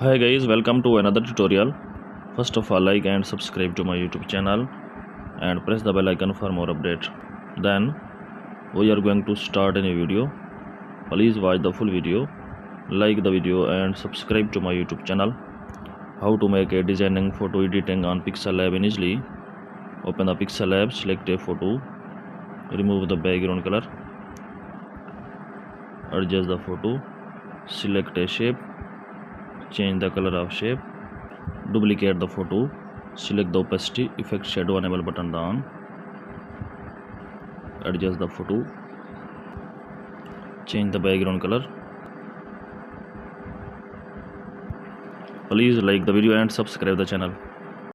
Hi guys, welcome to another tutorial. First of all, like and subscribe to my YouTube channel and press the bell icon for more updates. Then we are going to start a new video. Please watch the full video, like the video and subscribe to my YouTube channel. How to make a designing photo editing on Pixel Lab initially. Open the Pixel Lab, select a photo, remove the background color, adjust the photo, select a shape, change the color of shape, duplicate the photo, select the opacity, effect shadow enable button down, adjust the photo, change the background color. Please like the video and subscribe the channel.